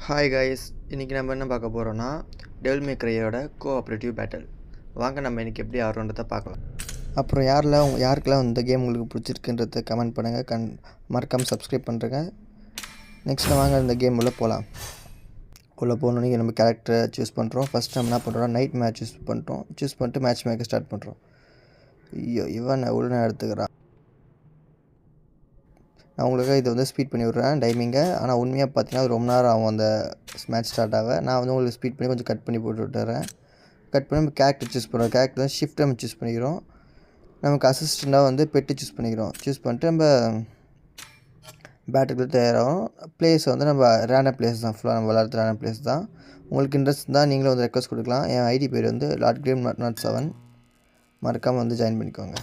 Hi guys, இன்றைக்கி நம்ம என்ன பார்க்க போகிறோன்னா டெவில் மே க்ரையோட கோஆப்ரேட்டிவ் பேட்டில். வாங்க நம்ம இன்றைக்கி எப்படி ஆடுறோன்றதை பார்க்கலாம். அப்புறம் யாருக்கெல்லாம் இந்த கேம் உங்களுக்கு பிடிச்சிருக்குன்றத கமெண்ட் பண்ணுங்கள். மறக்காமல் சப்ஸ்கிரைப் பண்ணுறேங்க. நெக்ஸ்ட்டு வாங்க இந்த கேம் உள்ளே போகலாம். உள்ளே போகணுன்னு நம்ம கேரக்டரை சூஸ் பண்ணுறோம். ஃபஸ்ட் நம்ம என்ன பண்ணுறோம், நைட் மேட்ச் சூஸ் பண்ணிட்டு மேட்ச் மேக்க ஸ்டார்ட் பண்ணுறோம். ஐயோ, இவன் உள்ள எடுத்துக்கிறான். நான் உங்களுக்கு இதை வந்து ஸ்பீட் பண்ணி விட்றேன் டைமிங்கை. ஆனால் உண்மையாக பார்த்தீங்கன்னா ரொம்ப நேரம் ஆகும் அந்த மேட்ச் ஸ்டார்ட் ஆக. நான் வந்து உங்களுக்கு ஸ்பீட் பண்ணி கொஞ்சம் கட் பண்ணி போட்டு விட்டுறேன். கட் பண்ணி நம்ம கேரக்டர் சூஸ் பண்ணுறோம். கேரக்டர் வந்து ஷிஃப்ட் நம்ம சூஸ் பண்ணிக்கிறோம். நமக்கு அசிஸ்டண்ட்டாக வந்து பெட்டு சூஸ் பண்ணிக்கிறோம். சூஸ் பண்ணிட்டு நம்ம பேட்டுக்கு தயாராகும். பிளேஸ் வந்து நம்ம ரேண்டம் பிளேஸ் தான், ஃபுல்லாக நம்ம விளாட்றது ரேண்டம் பிளேஸ் தான். உங்களுக்கு இன்ட்ரெஸ்ட் தான் நீங்களும் வந்து ரெக்வஸ்ட் கொடுக்கலாம். என் ஐடி பேர் வந்து LordGame007. மறக்காமல் வந்து ஜாயின் பண்ணிக்கோங்க.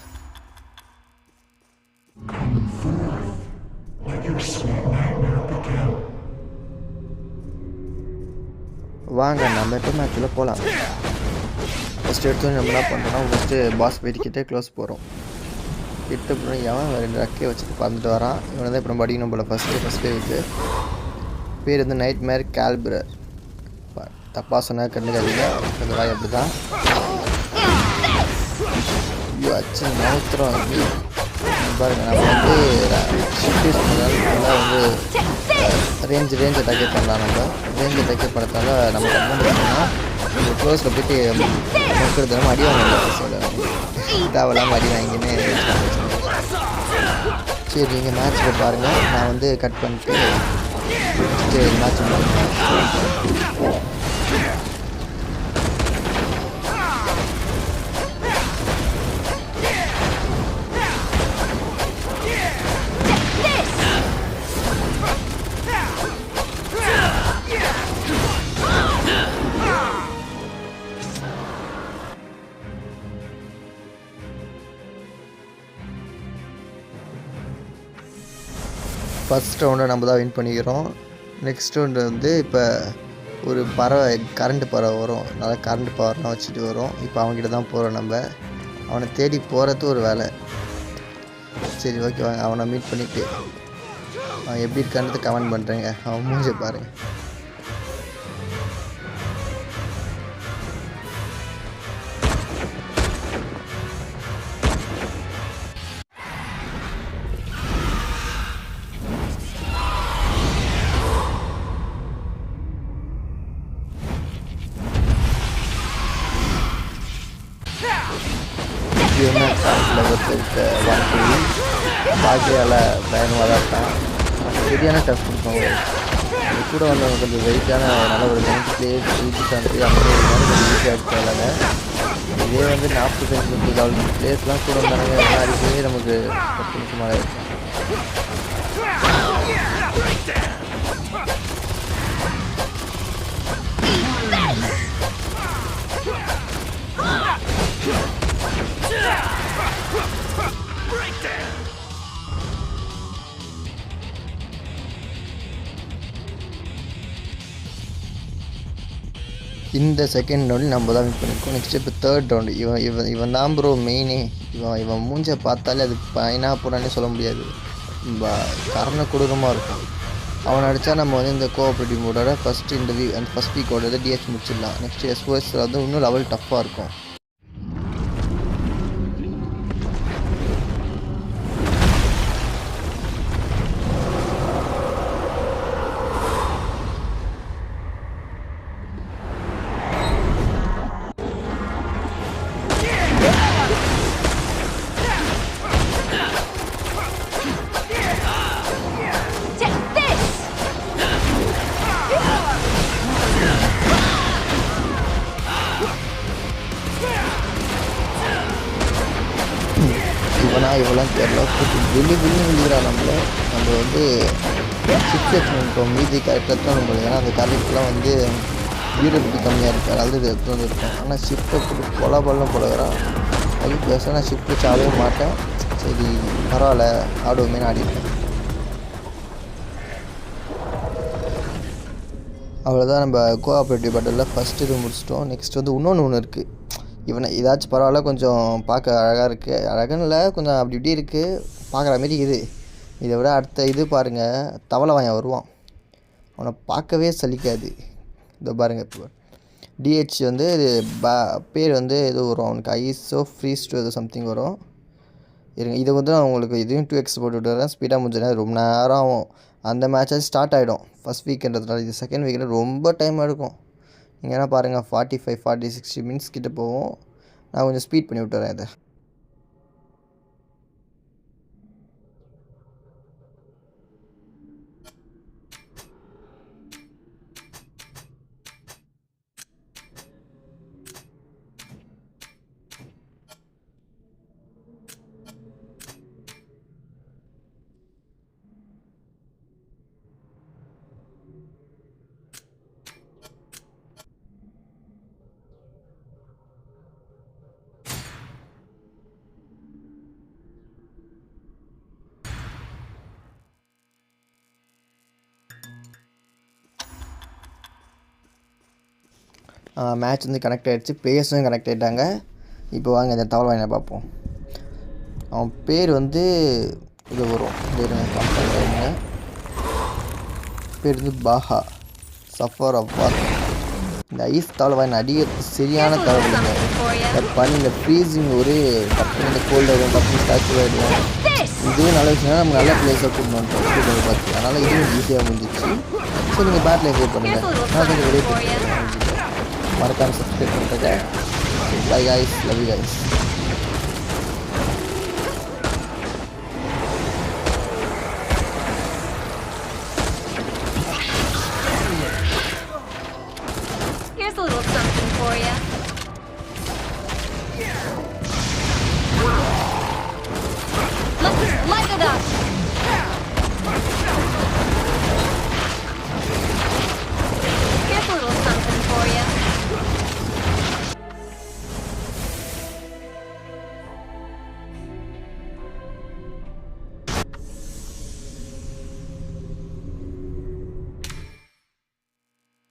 வாங்க நம்ம எப்போ மேட்ச்சில் போகலாம். ஃபஸ்ட்டு எடுத்து நம்ம என்ன பண்ணுறோம்னா, ஃபஸ்ட்டு பாஸ் வெயிட்கிட்டே க்ளோஸ் போகிறோம். கிட்ட போகிறோம். எவன் ரெண்டு ரெக்கையை வச்சுட்டு பறந்துட்டு வரான். இவனை தான் இப்போ நம்ம அடிக்கணும் போல். ஃபஸ்ட்டு வச்சு பேர் வந்து நைட் மேர் கேல்பிரர். தப்பாக சொன்னால் கண்டுக்காதீங்க, அந்த வாய் அப்படி தான். ஐயோ அச்சு நவுத்துறோம். பாருங்க, நம்ம வந்து ஷிஃப்ட் யூஸ் பண்ணுறதுனால வந்து ரேஞ்ச் அட்டாக்கே பண்ணலாம். நம்ம ரேஞ்ச் அட்டாக்கே பண்ணதால நம்ம கன்ஃபார்ம் பண்ணோம்னா நம்ம க்ளோஸில் போய்ட்டு மக்கள் தினமும் அடி வாங்க சொல்ல தேவையில்லாமல் அடி வாங்கின்னு. சரி, நீங்கள் மேட்ச்சில் பாருங்கள். நான் வந்து கட் பண்ணிட்டு மேட்ச் பண்ணுறேன். ஃபஸ்ட் ரவுண்டை நம்ம தான் வின் பண்ணிக்கிறோம். நெக்ஸ்ட் ரவுண்டு வந்து இப்போ ஒரு பறவை, கரண்ட் பறவை வரும். நல்லா கரண்ட் பவர்லாம் வச்சுட்டு வரும். இப்போ அவங்ககிட்ட தான் போகிறோம். நம்ம அவனை தேடி போகிறது ஒரு வேலை. சரி, ஓகே, வாங்க அவனை மீட் பண்ணிவிட்டு அவன் எப்படி இருக்கான்றது கமெண்ட் பண்ணுறேங்க. அவன் மூஞ்ச பாருங்கள். பாக்கியால் பயணமாக தான் இருக்கான். சரியான டஃப் கொடுப்பாங்க. இது கூட வந்தவங்க கொஞ்சம் வெயிட்டான நல்ல ஒரு 90 பிளேயர்ஸ் ஈஸியாக அந்த கொஞ்சம் ஈஸியாக எடுத்தாங்க. இதே வந்து 45 பிளேயர்ஸ்லாம் கூட வந்தாங்க. எல்லாருக்குமே நமக்கு 10 நிமிஷம் மேலே இருக்கும். இந்த செகண்ட் ரவுண்டில் நம்ம தான் வின் பண்ணியிருக்கோம். நெக்ஸ்ட்டு இப்போ தேர்ட் ரவுண்டு. இவன் தான் ப்ரோ மெயினே. இவன் மூஞ்சை பார்த்தாலே அது பையனா போனானே சொல்ல முடியாது. கரண கொடூரமாக இருக்கும். அவனை அடித்தா நம்ம வந்து இந்த கோஆப்ரேட்டிவ் மோடோட ஃபஸ்ட் வீக்கோட டிஹெச் முடிச்சிடலாம். நெக்ஸ்ட்டு SOS வந்து இன்னும் லெவல் டஃப்பாக இருக்கும். இவெல்லாம் தெரியல, விழுகிறான். நம்ம வந்து சிக்ஸ் எடுத்துருக்கோம். மீதி கரெக்டாக தான் நம்ம. ஏன்னா அந்த கரெக்டெலாம் வந்து டியூரபிலிட்டி கம்மியாக இருக்குது, அதாவது இது எடுத்து வந்துருக்கோம். ஆனால் ஷிஃப்ட்டை போட்டு கொலபல்லாம் போடுகிறான். அது பேச நான் ஷிஃப்ட் வச்சு ஆடவே மாட்டேன். சரி பரவாயில்ல, ஆடுவோமே ஆடிட்டேன். அவ்வளோதான், நம்ம கோஆப்ரேட்டிவ் பேட்டிலில் ஃபஸ்ட்டு இது முடிச்சிட்டோம். நெக்ஸ்ட் வந்து இன்னொன்று இருக்குது. இவனை ஏதாச்சும் பரவாயில்ல, கொஞ்சம் பார்க்க அழகாக இருக்குது. அழகான்னு இல்லை, கொஞ்சம் அப்படி இப்படி இருக்குது, பார்க்குற மாரி இது. இதை விட அடுத்த இது பாருங்கள், தவளை வாயன் வருவான். அவனை பார்க்கவே சலிக்காது. இதோ பாருங்கள் இப்போ டிஹெச் வந்து பேர் வந்து ஏதோ வரும் அவனுக்கு ஐஸோ ஃப்ரீஸ்டோ ஏதோ சம்திங் வரும். இருங்க இதை வந்து நான் உங்களுக்கு இதையும் 2x போட்டு விட்டுறேன். ஸ்பீடாக முடிஞ்சிடறேன். ரொம்ப நேரம் ஆகும். அந்த மேட்சாக ஸ்டார்ட் ஆகிடும் ஃபஸ்ட் வீக்குன்றதுனால. இது செகண்ட் வீக்கில் ரொம்ப டைம் எடுக்கும். நீங்கள் என்ன பாருங்கள் 45 40 60 மினிட்ஸ் கிட்டே போகும். நான் கொஞ்சம் ஸ்பீட் பண்ணி விட்டுறேன் இதை. மேட்ச் வந்து கனெக்ட் ஆகிடுச்சு. பிளேயர்ஸும் கனெக்ட் ஆகிட்டாங்க. இப்போ வாங்க இந்த தவளை வாங்கின பார்ப்போம். அவன் பேர் வந்து இது வரும் பேர் வந்து பாஹா சஃபர் ஆஃப் வார். இந்த ஐஸ் தவளை வாங்கின அடிய சரியான தவளைங்க. பண்ணி இந்த ஃப்ரீஸிங் ஒரு டப்புனு இந்த கோல்டு ஆகிடும், டப்புனு ஸ்டாச்சு ஆகிடும். இதுவும் நல்ல விஷயம். நம்ம நல்ல பிளேஸாக கூட்டணும் பார்த்து. அதனால் இதுவும் ஈஸியாக முடிஞ்சிச்சு. ஸோ நீங்கள் பேட்டில் என்ஜாய் பண்ணுங்கள். நான் கொஞ்சம் வெளியே போய் மறக்காமல் சப்ஸ்கிரைப் பண்ணுறேன். Bye guys, love you guys.